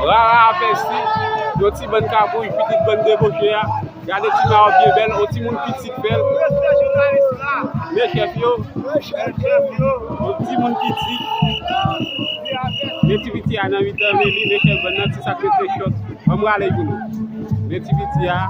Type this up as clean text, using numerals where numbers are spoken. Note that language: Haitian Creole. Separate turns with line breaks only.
Rara festi, yon ti bonne cabouille, petite bonne débauchée. Regardez ti marron bien belle, on ti moun petit belle. Mes chefs yo, on ti moun petit. Nativity a nan 8 ans, mes chefs bonne ti sacré très short. On va aller pour nous. Nativity a